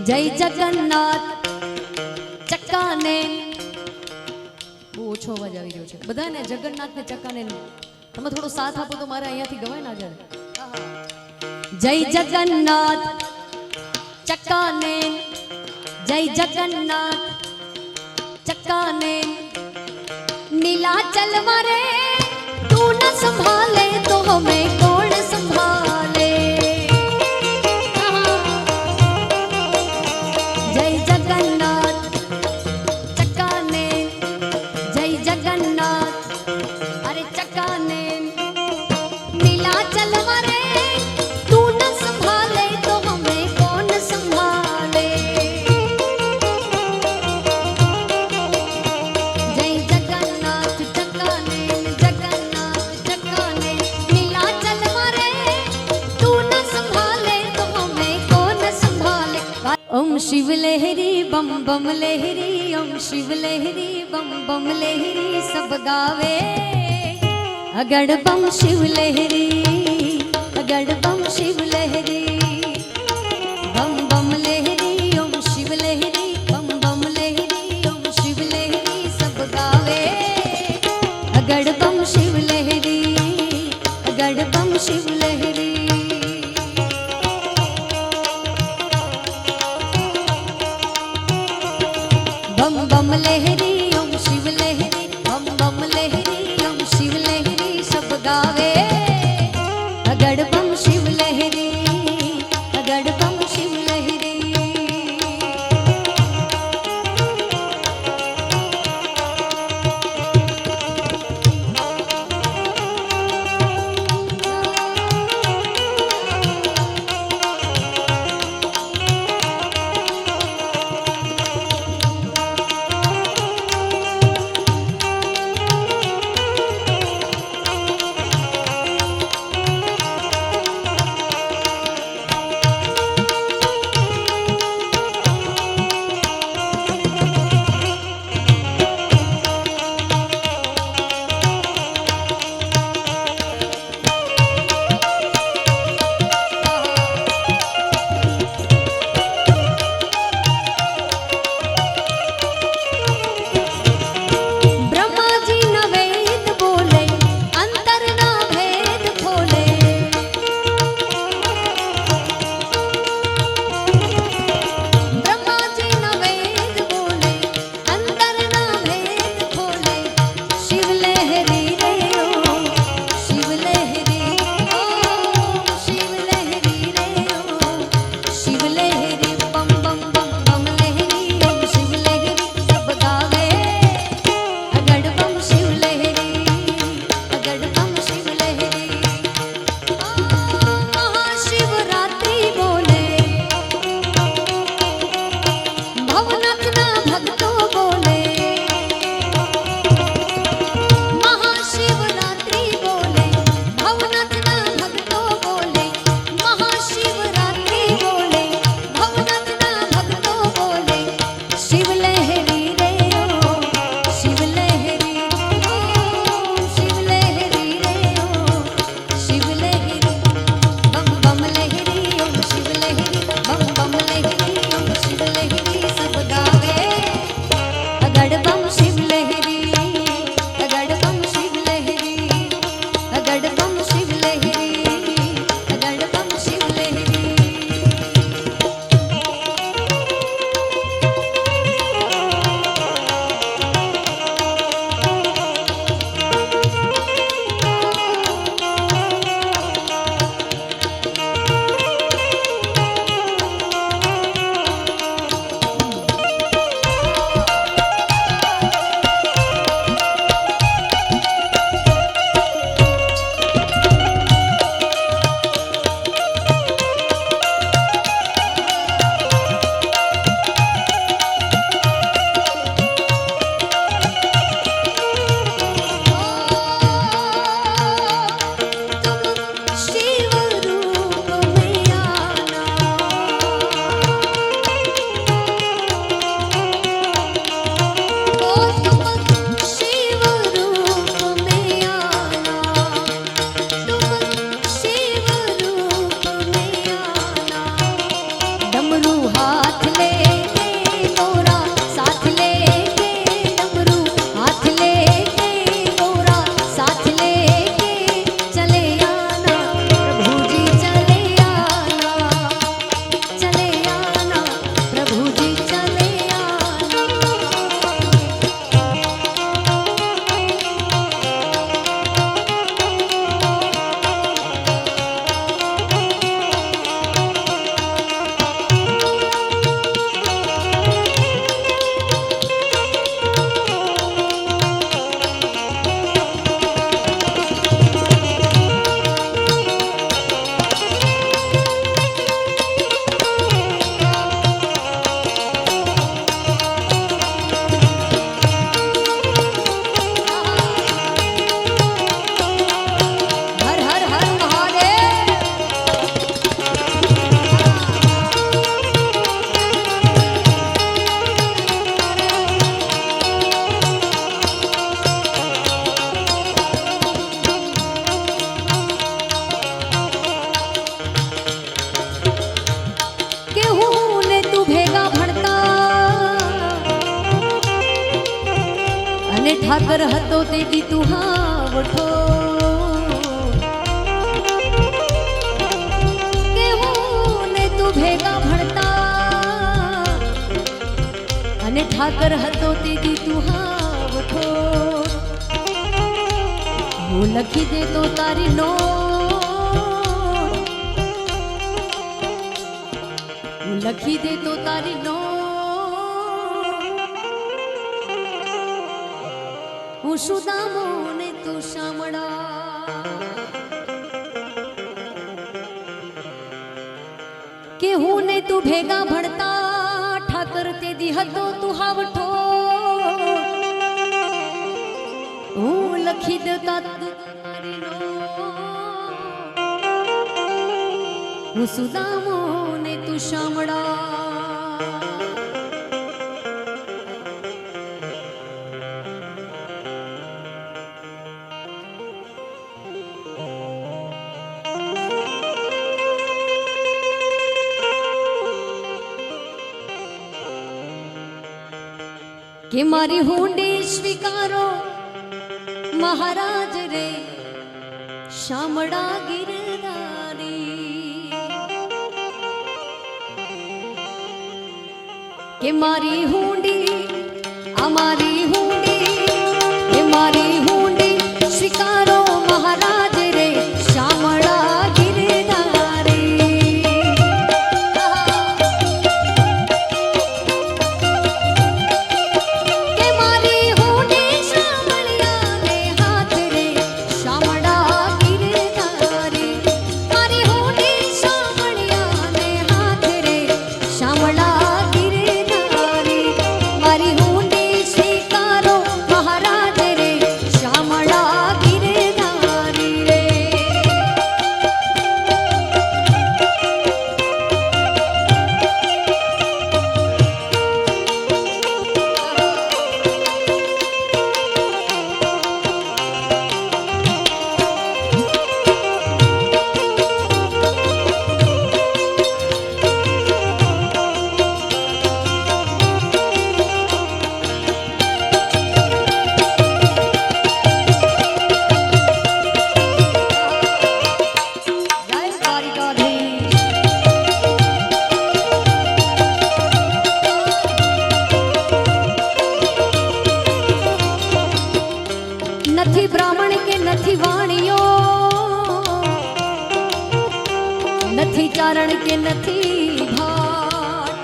જય જગન્નાથ ચક્કાને બહુ ઓછો અવાજ આવી રહ્યો છે બધાને જગન્નાથ ને ચક્કાને તમે થોડો સાથ આપો તો મારે અહીંયાથી ગવાય ના જાય જય જગન્નાથ ચક્કાને જય જગન્નાથ चक्काने नीलाचल मारे तू न संभाले तो हमें कौन संभाले जय जगन्नाथ चक्काने जय जगन्नाथ अरे चक्काने नीलाचल मारे तू न संभाले तो हमें कौन संभाले ओम शिव लहरी बम बम लहरी ओम शिव लहरी बम बम लहरी सब गावे अगड़ बम शिव लहरी अगड़ बम शिव लहरी बम बम लहरी ओम शिव लहरी बम बम लहरी ओम शिव लहरी सब गावे अगड़ बम शिव लहरी अगड़ बम शिव लहरी बम बम लहरी ओम शिव लहरी बम बम लहरी ओम शिव लहरी सब गावे अगड़ बम शिव लहरी अगड़ बम शिव लहरी ઠાકર હતો તે દી તું હાવઠો કે હું ને તું ભેગા ભણતા અને ઠાકર હતો તે દી તું હાવઠો હું લખી દે તો તારી નો લખી દે તો તારી નો હું સુદામો ને તું શામળા કે હું ને તું ભેગા ભણતા ઠાકર તે દી હતો તું હાવઠો હું લખી દેતા તારી નો હું સુદામો ને તું શામળા કે મારી હુંડી સ્વીકારો મહારાજ રે શામળા ગિરધારી કે મારી હુંડી અમારી હુંડી કે મારી હુંડી સ્વીકારો મહારાજ રે શામળા ગિરધારી કે મારી હુંડી શામળિયા ને હાથ રે શામળા ગિરધારી મારી હુંડી શામળિયા ને હાથ રે શામળા ગિરધારી મારી હુંડી સ્વીકારો મહારાજ રે શામળા ગિરધારી રે જય દ્વારિકાધીશ નથી બ્રાહ્મણ કે નથી વાણિયો નથી ચારણ કે નથી ભાટ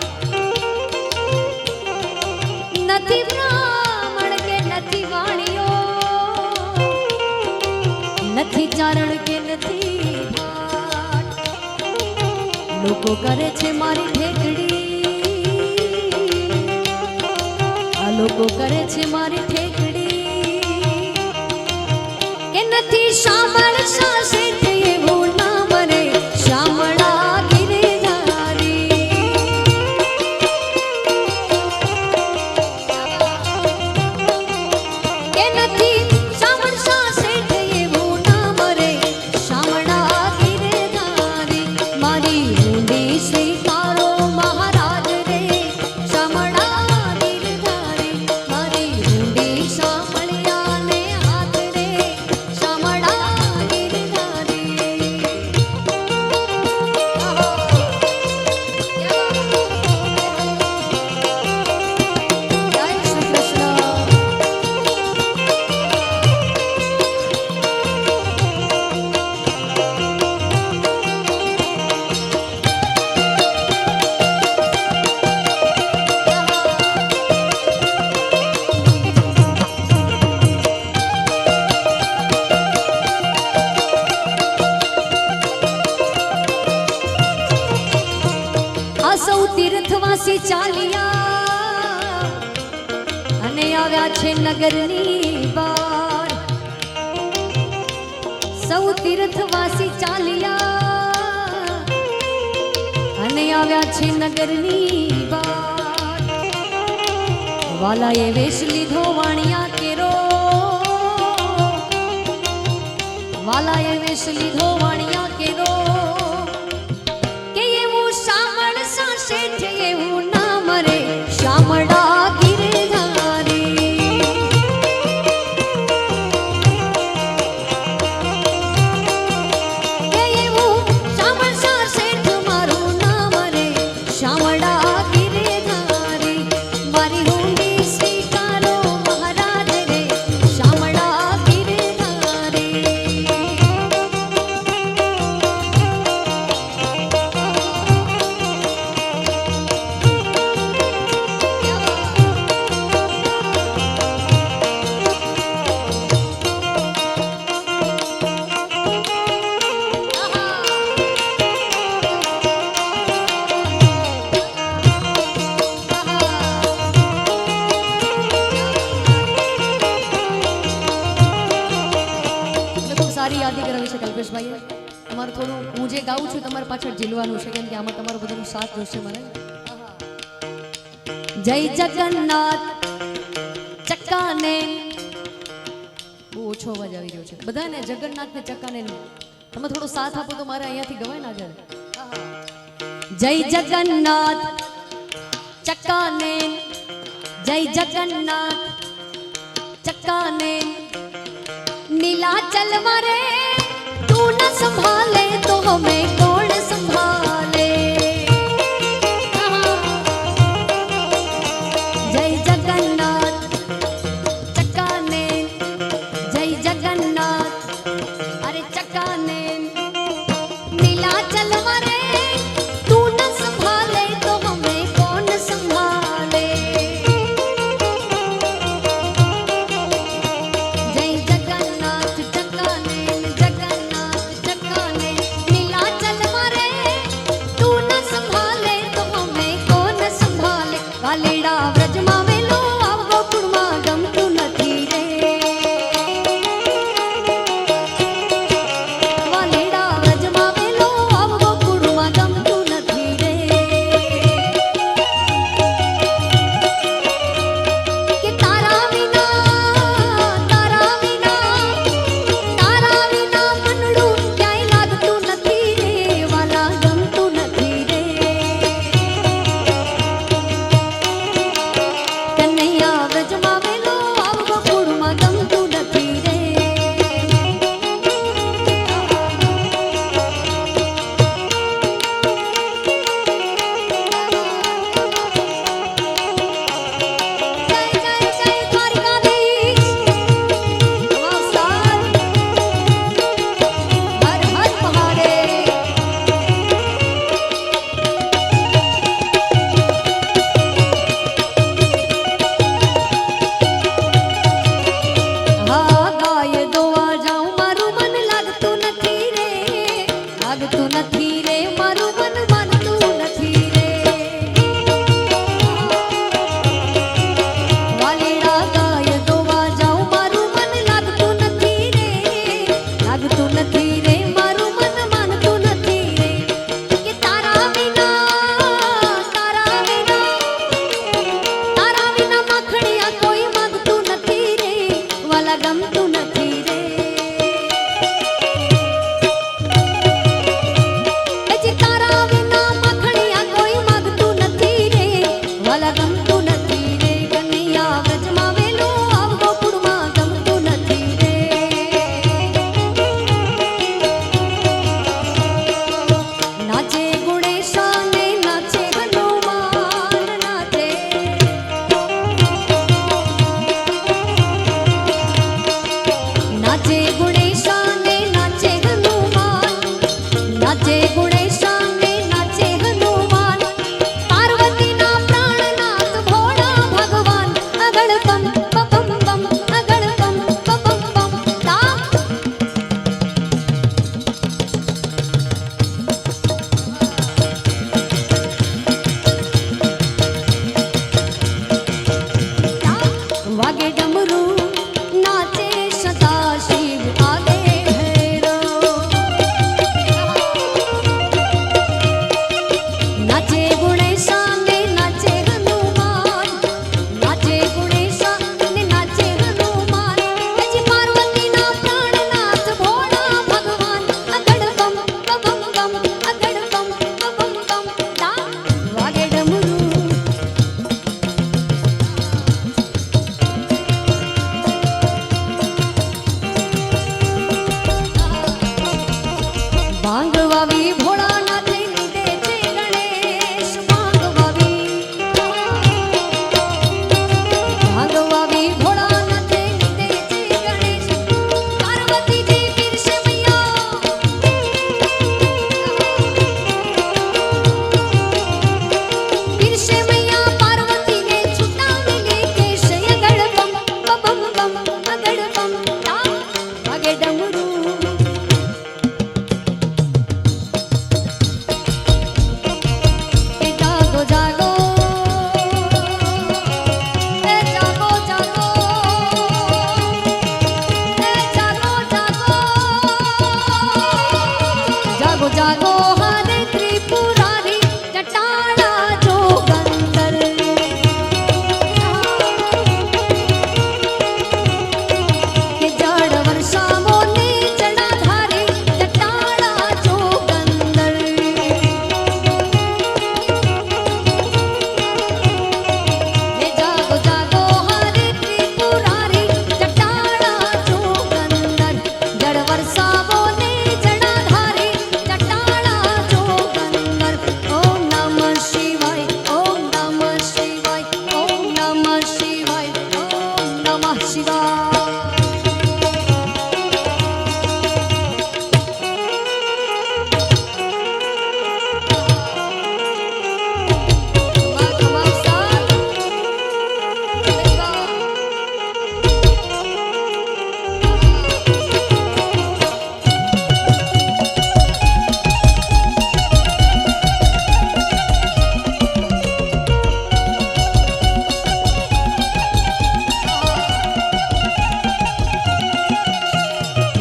નથી બ્રાહ્મણ કે નથી વાણિયો નથી ચારણ કે નથી ભાટ લોકો કરે છે મારી ઠેકડી આ લોકો કરે છે મારી ઠેકડી કે નથી શામળ સાસે એવું ના મરે શામળા ગિરધારી કે નથી શામળ સાસે એવું ના મરે શામળા ગિરધારી મારી હુંડી સ્વીકારો મહારાજ રે શામળા ગિરધારી મારી હુંડી શામળિયા ને હાથ રે શામળા ગિરધારી જય શ્રી કૃષ્ણ આ સૌ તીર્થવાસી ચાલ્યા અને આવ્યા છે નગરની બહાર સૌ તીર્થવાસી ચાલ્યા અને આવ્યા છે નગરની બહાર વાલાએ વેશ લીધો વાણિયા કેરો વાલાએ વેશ લીધો વાણિયા કેરો કે એવું શામળ સાસે એવું ના મરે શામળા ગિરધારી પાછળ ઝીલવાનું છે કેમ કે આમાં તમારો બધાનો સાથ જોશે મને. જય જગન્નાથ ચક્કાને બહુ ઓછો અવાજ આવી રહ્યો છે બધાને. જગન્નાથ ને ચક્કાને તમે થોડો સાથ આપો તો મારે અહીંયાથી ગવાય ને આગળ. જય જગન્નાથ ચક્કાને જય જગન્નાથ चक्काने नीलाचल मरे तू न संभाले तो हमें कौन संभाले. जय जगन्नाथ चक्काने जय जगन्नाथ अरे चक्काने नीलाचल मरे तू न संभाले तो हमें कौन संभाले. जगन्नाथ चक्काने नीलाचल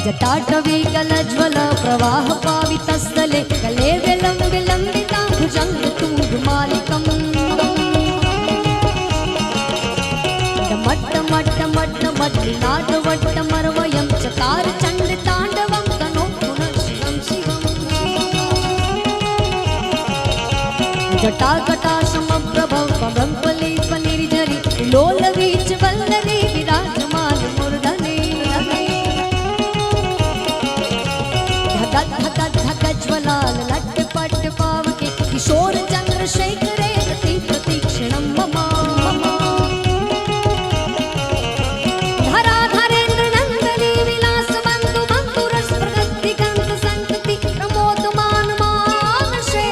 जटाटवी कलज्वल प्रवाह पावितस्थले कले विलम्बिता भुजंग तुंगमालिकम् मट्ट मट्ट मट्ट मट्टिनाद वट्टमर्वयं चकार चण्ड ताण्डवं तनो पुनः शिवं शिवम् जटाकटा समप्रभं पवंपलीप निर्झरि लोलवीच वल्लरी विराजमान मूर्धने धगत धगत धगज्वलाल लट्ट पट्ट पावके किशोर चंद्रशेखरे रति प्रतीक्षणं मम धराधरेन्द्र नंदनी विलास बंधु बंधुरस प्रगति गंध संतति प्रमोद मान मानसे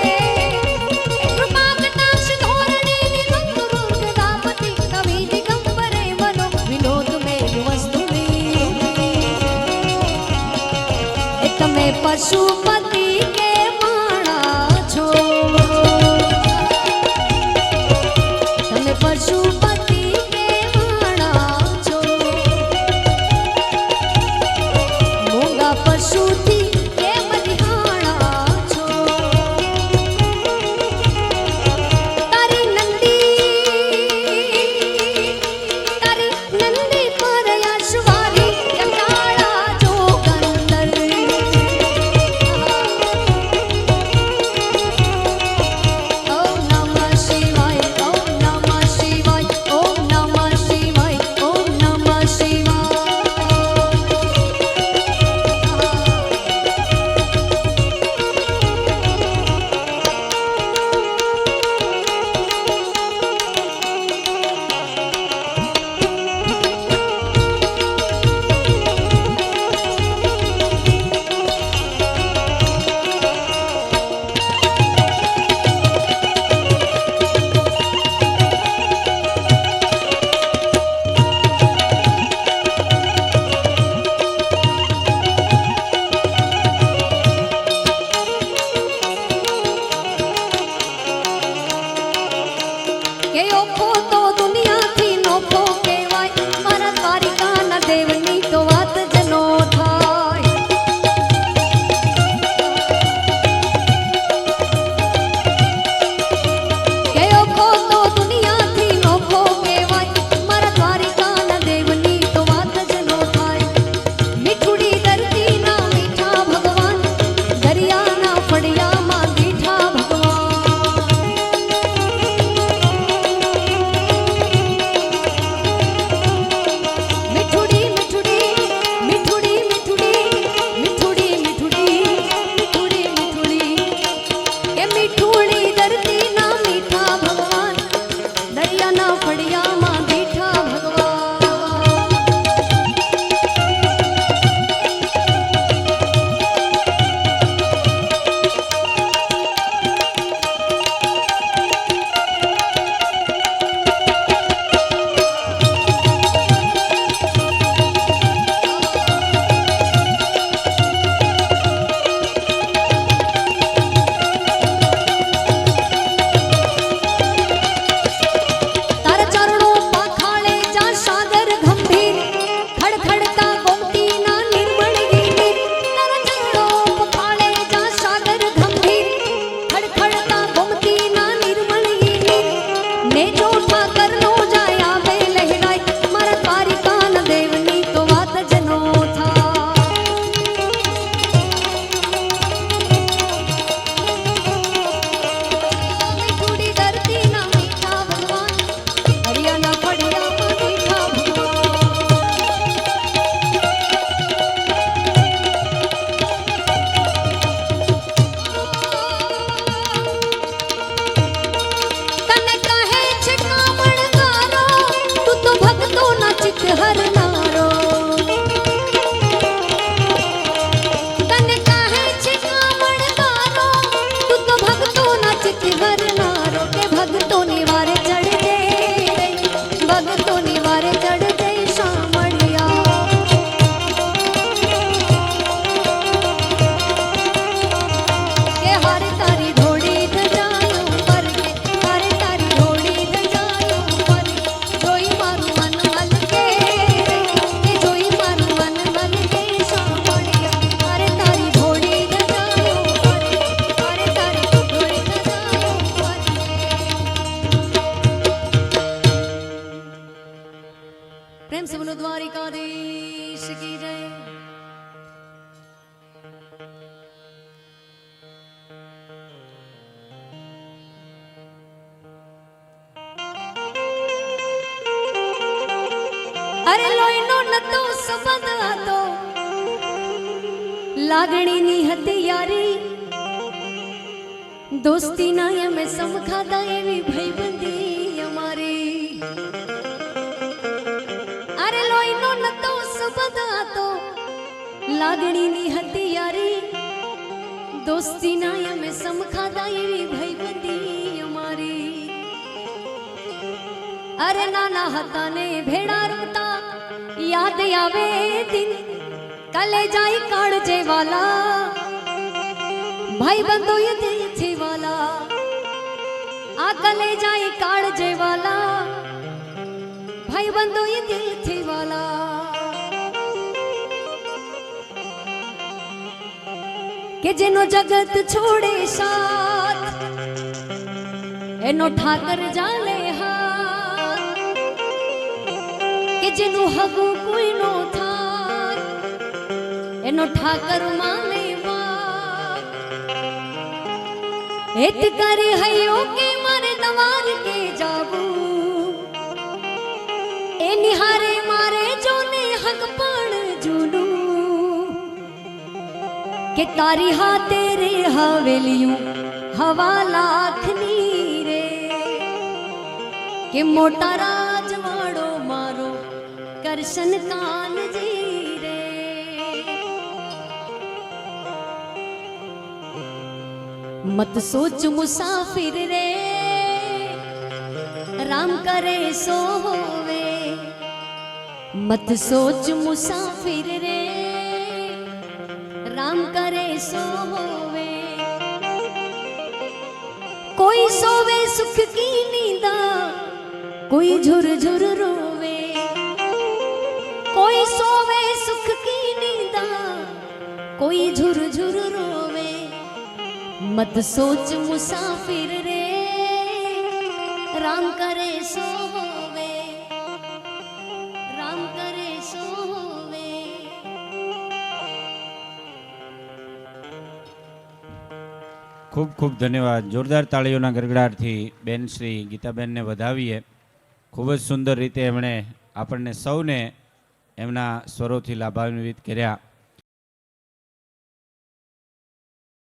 कृपा कटाक्ष धोरणी निबंधु दुर्गदापति कवि दिगंबरे मनो विनोद में वस्तु में पशुपति के माणा छो તમે પશુપતિ કે માણા છો મોંઘા પશુથી કે મરિહાણા છો તારી નંદી પર યશવારી કંટાળા જો કંદર ઓમ નમઃ શિવાય ઓમ નમઃ શિવાય ઓમ નમઃ શિવાય ઓમ નમઃ શિવાય કે ઓખો તો દુનિયાથી નોખો કહેવાય મારા દ્વારિકાના દેવની તો વાત જ નો થાય કે ઓખો તો દુનિયાથી નોખો કહેવાય મારા દ્વારિકાના દેવની તો વાત જ નો થાય મીઠુડી ધરતીના મીઠા ભગવાન દરિયાના ફળિયામાં દીઠા ભગવાન द्वारिकाधीश की जय। अरे लोईनो नतो सबद હતો લાગણીની હતી યારી દોસ્તીના અમે સમખાતા એવી ભાઈબંધી અમારી અરે લોહીનો નતો સંબંધ હતો લાગણીની હતી યારી દોસ્તીના અમે સમખાતા એવી ભાઈબંધી અમારી અરે નાના હતા ને ભેડા રમતા યાદ આવે દિન કલે જાય કાળજે વાલા ભાઈ બંધો ये दिल थी वाला आ कले जाए काळजे वाला भाई बंधो ये दिल थी वाला के जेनो जगत छोड़े साथ एनो ठाकर जाले हाथ के जेनो हगू कोई नो थाय एनो ठाकर माने हित करे हयो के मारे दवार के जाबू ए निहारे मारे जोने हक पण जुनू के तारी हा तेरे हवेलियों हवा लाखनी रे के मोटा राजवाड़ो मारो करशन कानजी रे मत सोच मुसाफिर रे राम करे सो होवे मत सोच मुसाफिर रे राम करे सो होवे कोई सोवे सुख की नींदा कोई झुर झुर रोवे कोई सोवे सुख की नींदा कोई झुर झुर रोवे मत सोच मुसाफिर रे राम करे सो होवे राम करे सो होवे। ખૂબ ખૂબ ધન્યવાદ. જોરદાર તાળીઓના ગરગડાટથી બેન શ્રી ગીતાબેનને વધાવીએ. ખૂબ જ સુંદર રીતે એમણે આપણને સૌને એમના સ્વરોથી લાભાન્વિત કર્યા.